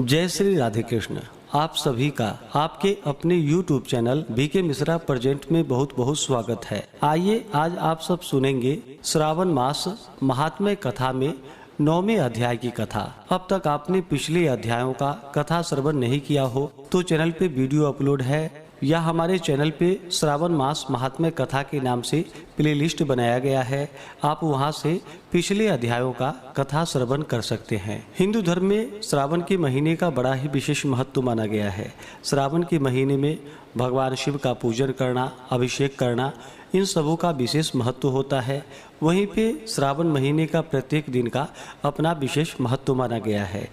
जय श्री राधे कृष्ण। आप सभी का आपके अपने YouTube channel BK Mishra present में बहुत बहुत स्वागत है। आइए आज आप सब सुनेंगे श्रावण मास महात्म्य कथा में 9वें अध्याय की कथा। अब तक आपने पिछले अध्यायों का कथा श्रवण नहीं किया हो तो चैनल पे वीडियो अपलोड है या हमारे चैनल पे श्रावण मास महात्म्य कथा के नाम से प्लेलिस्ट बनाया गया है। आप वहां से पिछले अध्यायों का कथा श्रवण कर सकते हैं। हिंदू धर्म में श्रावण के महीने का बड़ा ही विशेष महत्व माना गया है। श्रावण के महीने में भगवान शिव का पूजन करना, अभिषेक करना, इन सबों का विशेष महत्व होता है। वहीं पे श्रावण महीने का प्रत्येक दिन का अपना विशेष महत्व माना गया है।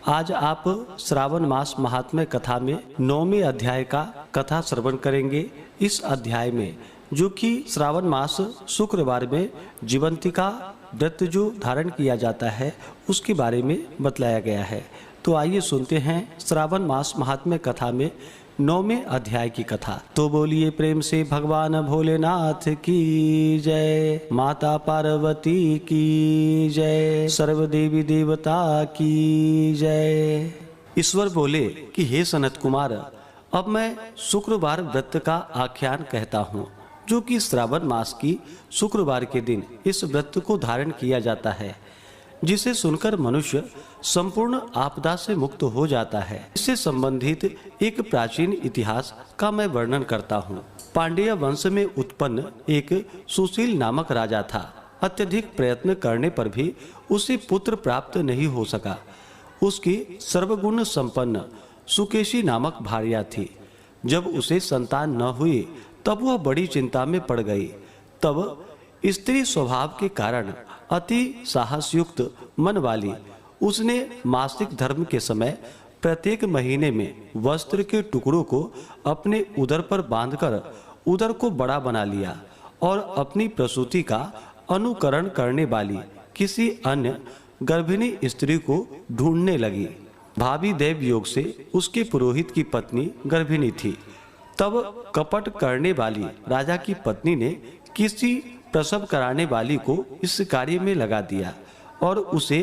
आज आप श्रावण मास महात्म्य कथा में 9वें अध्याय का कथा श्रवण करेंगे। इस अध्याय में जो कि श्रावण मास शुक्रवार में जीवंतिका व्रत जो धारण किया जाता है उसके बारे में बतलाया गया है। तो आइए सुनते हैं श्रावण मास महात्म्य कथा में 9वें अध्याय की कथा। तो बोलिए प्रेम से भगवान भोलेनाथ की जय, माता पार्वती की जय, सर्व देवी देवता की जय। ईश्वर बोले कि हे सनत कुमार, अब मैं शुक्रवार व्रत का आख्यान कहता हूँ, जो कि श्रावण मास की शुक्रवार के दिन इस व्रत को धारण किया जाता है, जिसे सुनकर मनुष्य संपूर्ण आपदा से मुक्त हो जाता है। इससे संबंधित एक प्राचीन इतिहास का मैं वर्णन करता हूँ। पांड्य वंश में उत्पन्न एक सुशील नामक राजा था। अत्यधिक प्रयत्न करने पर भी उसे पुत्र प्राप्त नहीं हो सका। उसकी सर्वगुण संपन्न सुकेशी नामक भार्या थी। जब उसे संतान न हुई तब वह बड़ी चिंता में पड़ गई। तब स्त्री स्वभाव के कारण अति साहसयुक्त मन वाली उसने मासिक धर्म के समय प्रत्येक महीने में वस्त्र के टुकड़ों को अपने उदर पर बांधकर उदर को बड़ा बना लिया और अपनी प्रसूति का अनुकरण करने वाली किसी अन्य गर्भिणी स्त्री को ढूंढने लगी। भावी देव योग से उसके पुरोहित की पत्नी गर्भिणी थी। तब कपट करने वाली राजा की पत्नी ने किसी प्रसव कराने वाली को इस कार्य में लगा दिया और उसे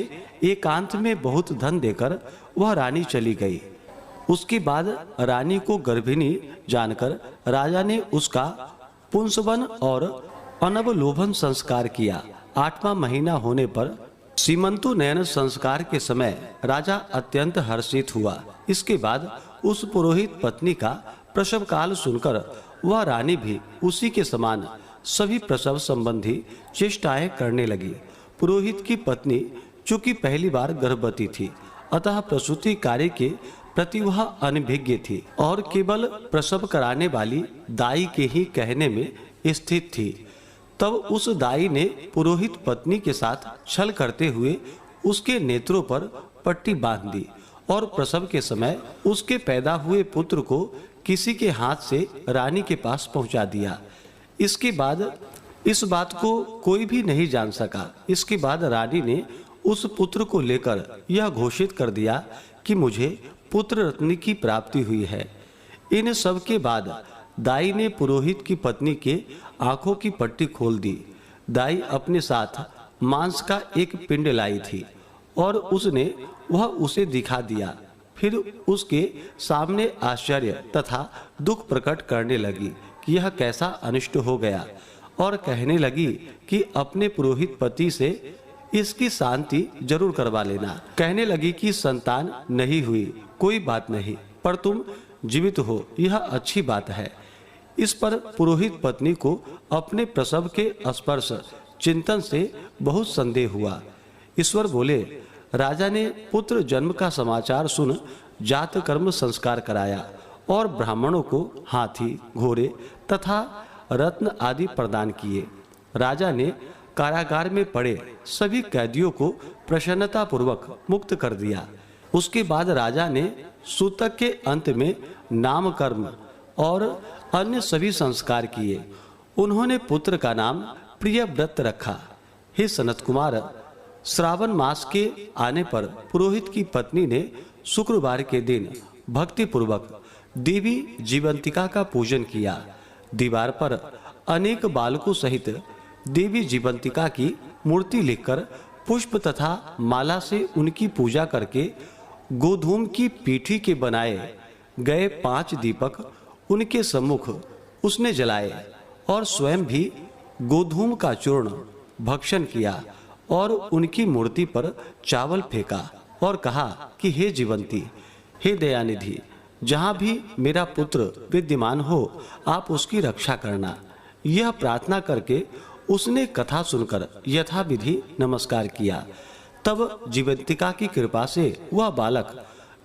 एकांत में बहुत धन देकर वह रानी चली गई। उसके बाद रानी को गर्भिणी जानकर राजा ने उसका पुंसवन और अनवलोभन संस्कार किया। 8वां महीना होने पर सीमंतु नयन संस्कार के समय राजा अत्यंत हर्षित हुआ। इसके बाद उस पुरोहित पत्नी का प्रसव काल सुनकर वह रानी भी उसी के समान सभी प्रसव संबंधी चेष्टाएं करने लगी। पुरोहित की पत्नी चूंकि पहली बार गर्भवती थी, अतः प्रसूति कार्य के प्रति वह अनभिज्ञ थी और केवल प्रसव कराने वाली दाई के ही कहने में स्थित थी। तब उस दाई ने पुरोहित पत्नी के साथ छल करते हुए उसके नेत्रों पर पट्टी बांध दी और प्रसव के समय उसके पैदा हुए पुत्र को किसी के हाथ से रानी के पास पहुंचा दिया। इसके बाद इस बात को कोई भी नहीं जान सका। इसके बाद रानी ने उस पुत्र को लेकर यह घोषित कर दिया कि मुझे पुत्र रत्न की प्राप्ति हुई है। इन सब के बाद दाई ने पुरोहित की पत्नी के आंखों की पट्टी खोल दी। दाई अपने साथ मांस का एक पिंड लाई थी और उसने वह उसे दिखा दिया। फिर उसके सामने आश्चर्य तथा दुख प्रकट करने लगी कि यह कैसा अनिष्ट हो गया और कहने लगी कि अपने पुरोहित पति से इसकी शांति जरूर करवा लेना। कहने लगी कि संतान नहीं हुई कोई बात नहीं, पर तुम जीवित हो यह अच्छी बात है। इस पर पुरोहित पत्नी को अपने प्रसव के स्पर्श चिंतन से बहुत संदेह हुआ। ईश्वर बोले, राजा ने पुत्र जन्म का समाचार सुन जात कर्म संस्कार कराया और ब्राह्मणों को हाथी, घोड़े तथा रत्न आदि प्रदान किए। राजा ने कारागार में पड़े सभी कैदियों को प्रसन्नता पूर्वक मुक्त कर दिया। उसके बाद राजा ने सूतक के अंत में नामकर्म और अन्य सभी संस्कार किए। उन्होंने पुत्र का नाम प्रियव्रत रखा। हे सनत कुमार, श्रावण मास के आने पर पुरोहित की पत्नी ने शुक्रवार के दिन भक्ति पूर्वक देवी जीवंतिका का पूजन किया। दीवार पर अनेक बालकों सहित देवी जीवंतिका की मूर्ति लिखकर पुष्प तथा माला से उनकी पूजा करके गोधूम की पीठी के बनाए गए 5 दीपक उनके सम्मुख उसने जलाए और स्वयं भी गोधूम का चूर्ण भक्षण किया और उनकी मूर्ति पर चावल फेंका और कहा कि हे जीवंती, हे दयानिधि, जहाँ भी मेरा पुत्र विद्यमान हो आप उसकी रक्षा करना। यह प्रार्थना करके उसने कथा सुनकर यथाविधि नमस्कार किया। तब जीवंतिका की कृपा से वह बालक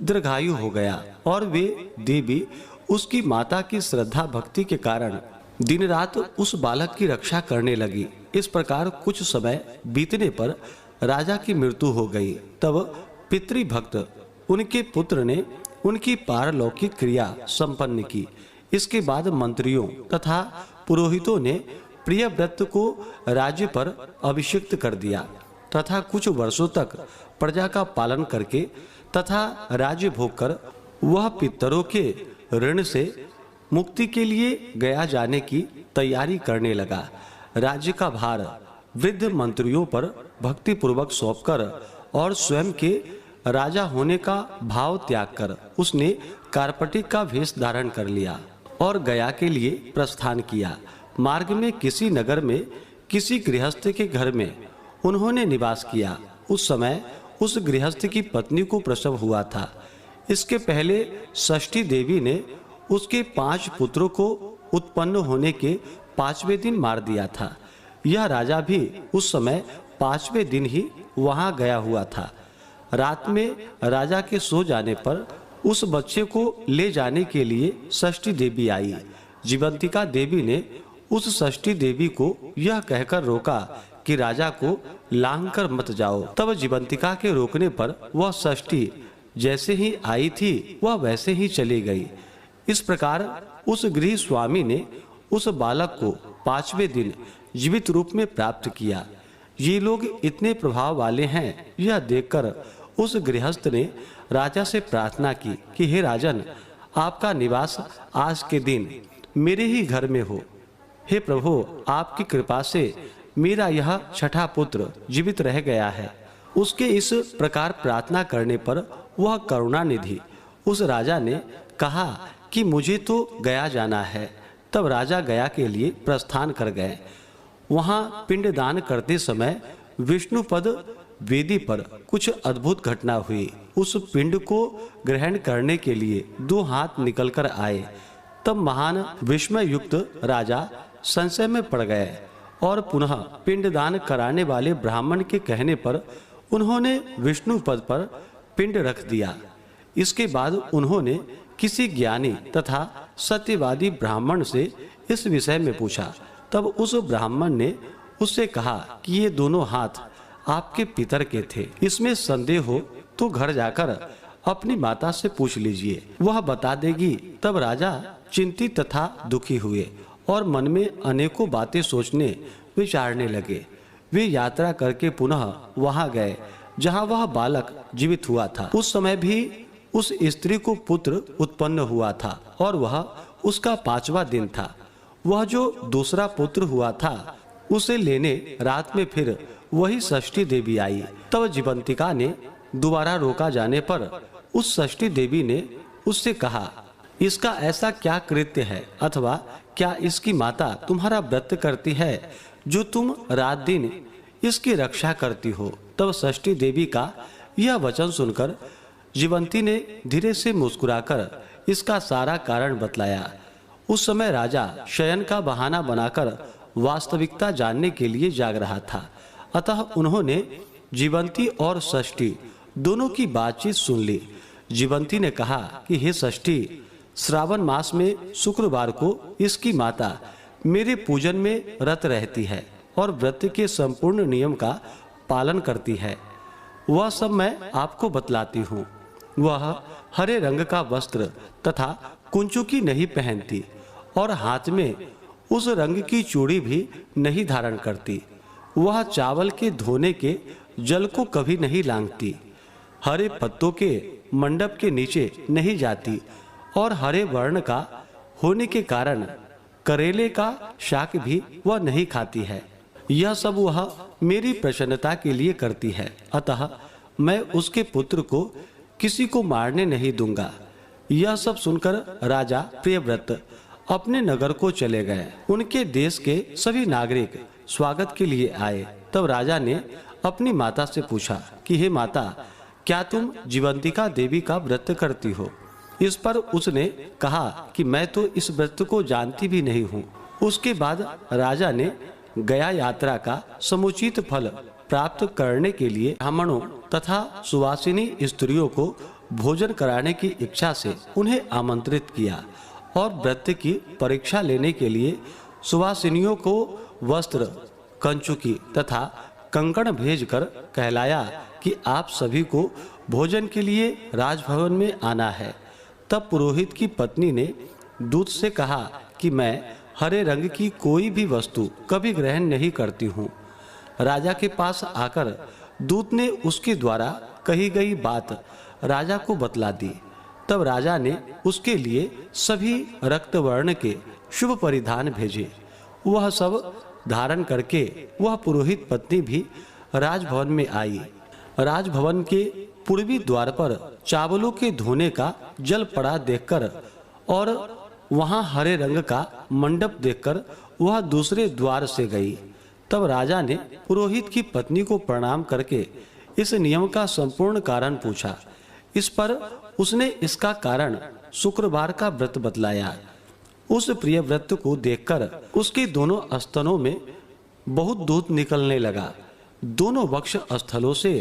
दीर्घायु हो गया और वे देवी उसकी माता की श्रद्धा भक्ति के कारण दिन रात उस बालक की रक्षा करने लगी। इस प्रकार कुछ समय बीतने पर राजा की मृत्यु हो गई। तब पितृभक्त उनके पुत्र ने उनकी पारलौकिक क्रिया संपन्न की। इसके बाद मंत्रियों तथा पुरोहितों ने प्रियव्रत को राज्य पर अभिषिक्त कर दिया तथा कुछ वर्षों तक प्रजा का पालन करके तथा राज्य भोग कर वह पितरों के ऋण से मुक्ति के लिए गया जाने की तैयारी करने लगा। राज्य का भार वृद्ध मंत्रियों पर भक्ति पूर्वक सौंपकर और स्वयं के राजा होने का भाव त्याग कर उसने कार्पटिक का वेश धारण कर लिया और गया के लिए प्रस्थान किया। मार्ग में किसी नगर में किसी गृहस्थ के घर में उन्होंने निवास किया। उस समय उस गृहस्थ की पत्नी को प्रसव हुआ था। इसके पहले षष्ठी देवी ने उसके 5 पुत्रों को उत्पन्न होने के 5वें दिन मार दिया था। यह राजा भी उस समय 5वें दिन ही वहां गया हुआ था। रात में राजा के सो जाने पर उस बच्चे को ले जाने के लिए षष्ठी देवी आई। जीवंतिका देवी ने उस षष्ठी देवी को यह कहकर रोका कि राजा को लांघ कर मत जाओ। तब जीवंतिका के रोकने पर वह षष्ठी जैसे ही आई थी वह वैसे ही चली गई। इस प्रकार उस गृह स्वामी ने उस बालक को 5वें दिन जीवित रूप में प्राप्त किया। ये लोग इतने प्रभाव वाले हैं, यह देखकर उस गृहस्थ ने राजा से प्रार्थना की कि हे राजन, आपका निवास आज के दिन मेरे ही घर में हो। हे प्रभु, आपकी कृपा से मेरा यह 6ठा पुत्र जीवित रह गया है। उसके इस प्रकार प्रार्थना करने पर वह करुणानिधि उस राजा ने कहा कि मुझे तो गया जाना है। तब राजा गया के लिए प्रस्थान कर गए। वहां पिंडदान करते समय विष्णुपद वेदी पर कुछ अद्भुत घटना हुई। उस पिंड को ग्रहण करने के लिए 2 हाथ निकलकर आए। तब महान विस्मय युक्त राजा संशय में पड़ गए और पुनः पिंडदान कराने वाले ब्राह्मण के कहने पर उन्होंने विष्णुपद पर पिंड रख दिया। इसके बाद उन्होंने किसी ज्ञानी तथा सत्यवादी ब्राह्मण से इस विषय में पूछा। तब उस ब्राह्मण ने उससे कहा कि ये दोनों हाथ आपके पितर के थे। इसमें संदेह हो तो घर जाकर अपनी माता से पूछ लीजिए, वह बता देगी। तब राजा चिंतित तथा दुखी हुए और मन में अनेकों बातें सोचने विचारने लगे। वे यात्रा करके पुनः वहां गए जहां वह बालक जीवित हुआ था। उस समय भी उस स्त्री को पुत्र उत्पन्न हुआ था और वह उसका 5वां दिन था। वह जो दूसरा पुत्र हुआ था उसे लेने रात में फिर वही षष्ठी देवी आई। तब जीवंतिका ने दोबारा रोका जाने पर उस षष्ठी देवी ने उससे कहा, इसका ऐसा क्या कृत्य है अथवा क्या इसकी माता तुम्हारा व्रत करती है जो तुम रात दिन इसकी रक्षा करती हो। तब षष्ठी देवी का यह वचन सुनकर जीवंती ने धीरे से मुस्कुराकर इसका सारा कारण बतलाया। उस समय राजा शयन का बहाना बनाकर वास्तविकता जानने के लिए जाग रहा था। अतः उन्होंने जीवंती और षष्ठी दोनों की बातचीत सुन ली। जीवंती ने कहा कि हे षष्ठी, श्रावण मास में शुक्रवार को इसकी माता मेरे पूजन में रत रहती है और व्रत के संपूर्ण नियम का पालन करती है। वह सब मैं आपको बतलाती हूँ। वह हरे रंग का वस्त्र तथा कुंचुकी नहीं पहनती और हाथ में उस रंग की चूड़ी भी नहीं धारण करती। वह चावल के धोने के जल को कभी नहीं लांघती, हरे पत्तों के मंडप के नीचे नहीं जाती और हरे वर्ण का होने के कारण करेले का शाक भी वह नहीं खाती है। यह सब वह मेरी प्रसन्नता के लिए करती है। अतः मैं उसके पुत्र को किसी को मारने नहीं दूंगा। यह सब सुनकर राजा प्रियव्रत अपने नगर को चले गए। उनके देश के सभी नागरिक स्वागत के लिए आए। तब राजा ने अपनी माता से पूछा कि हे माता, क्या तुम जीवंतिका देवी का व्रत करती हो? इस पर उसने कहा कि मैं तो इस व्रत को जानती भी नहीं हूँ। उसके बाद राजा ने गया यात्रा का समुचित फल प्राप्त करने के लिए ब्राह्मणों तथा सुवासिनी स्त्रियों को भोजन कराने की इच्छा से उन्हें आमंत्रित किया और व्रत की परीक्षा लेने के लिए सुवासिनियों को वस्त्र, कंचुकी तथा कंकण भेजकर कहलाया कि आप सभी को भोजन के लिए राजभवन में आना है। तब पुरोहित की पत्नी ने दूत से कहा कि मैं हरे रंग की कोई भी वस्तु कभी ग्रहण नहीं करती हूँ। राजा के पास आकर दूत ने उसके द्वारा कही गई बात राजा को बतला दी। तब राजा ने उसके लिए सभी रक्त वर्ण के शुभ परिधान भेजे। वह सब धारण करके वह पुरोहित पत्नी भी राजभवन में आई। राजभवन के पूर्वी द्वार पर चावलों के धोने का जल पड़ा देखकर और वहां हरे रंग का मंडप देखकर वह दूसरे द्वार से गई। तब राजा ने पुरोहित की पत्नी को प्रणाम करके इस नियम का संपूर्ण कारण पूछा। इस पर उसने इसका कारण शुक्रवार का व्रत बतलाया। उस प्रिय व्रत को देखकर उसके दोनों स्तनों में बहुत दूध निकलने लगा। दोनों वक्ष स्थलों से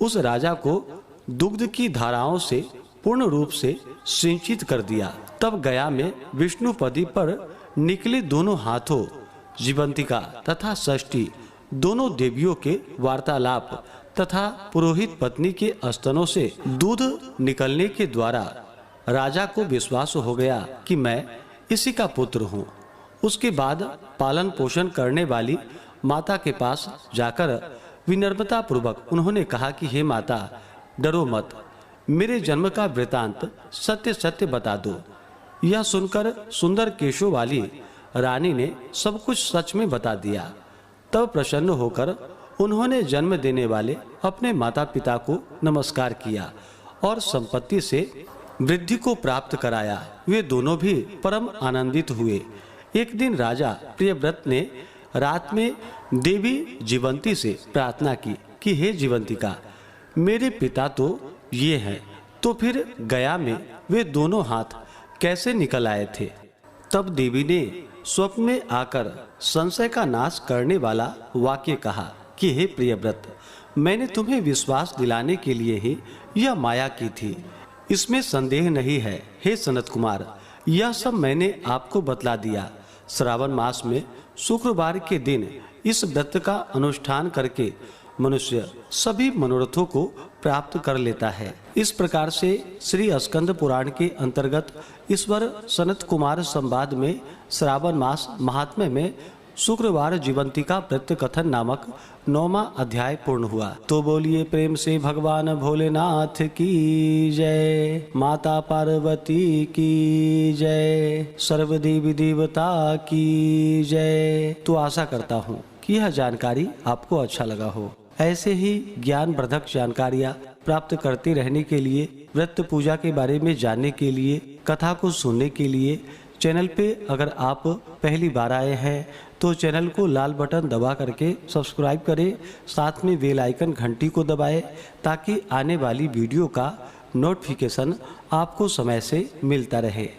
उस राजा को दुग्ध की धाराओं से पूर्ण रूप से सिंचित कर दिया। तब गया में विष्णुपदी पर निकले दोनों हाथों जीवंतिका तथा षष्ठी दोनों देवियों के वार्तालाप तथा पुरोहित पत्नी के स्तनों से दूध निकलने के द्वारा राजा को विश्वास हो गया कि मैं इसी का पुत्र हूँ। उसके बाद पालन पोषण करने वाली माता के पास जाकर विनम्रता पूर्वक उन्होंने कहा कि हे माता, डरो मत, मेरे जन्म का वृतांत सत्य सत्य बता दो। यह सुनकर सुंदर केशों वाली रानी ने सब कुछ सच में बता दिया। तब प्रसन्न होकर उन्होंने जन्म देने वाले अपने माता पिता को नमस्कार किया और संपत्ति से वृद्धि को प्राप्त कराया। वे दोनों भी परम आनंदित हुए। एक दिन राजा प्रियव्रत ने रात में देवी जीवंती से प्रार्थना की कि हे जीवंतिका, मेरे पिता तो ये हैं, तो फिर गया में वे दोनों हाथ कैसे निकल आए थे? तब देवी ने स्वप्न में आकर संशय का नाश करने वाला वाक्य कहा कि हे प्रियव्रत, मैंने तुम्हें विश्वास दिलाने के लिए ही यह माया की थी, इसमें संदेह नहीं है। हे सनत कुमार, यह सब मैंने आपको बतला दिया। श्रावण मास में शुक्रवार के दिन इस व्रत का अनुष्ठान करके मनुष्य सभी मनोरथों को प्राप्त कर लेता है। इस प्रकार से श्री स्कंद पुराण के अंतर्गत ईश्वर सनत कुमार संवाद में श्रावण मास महात्म्य में शुक्रवार जीवंतिका व्रत कथन नामक 9वां अध्याय पूर्ण हुआ। तो बोलिए प्रेम से भगवान भोलेनाथ की जय, माता पार्वती की जय, सर्व देवी देवता की जय। तो आशा करता हूँ कि यह जानकारी आपको अच्छा लगा हो। ऐसे ही ज्ञानवर्धक जानकारियाँ प्राप्त करते रहने के लिए, व्रत पूजा के बारे में जानने के लिए, कथा को सुनने के लिए चैनल पे अगर आप पहली बार आए हैं तो चैनल को लाल बटन दबा करके सब्सक्राइब करें, साथ में बेल आइकन घंटी को दबाएं ताकि आने वाली वीडियो का नोटिफिकेशन आपको समय से मिलता रहे।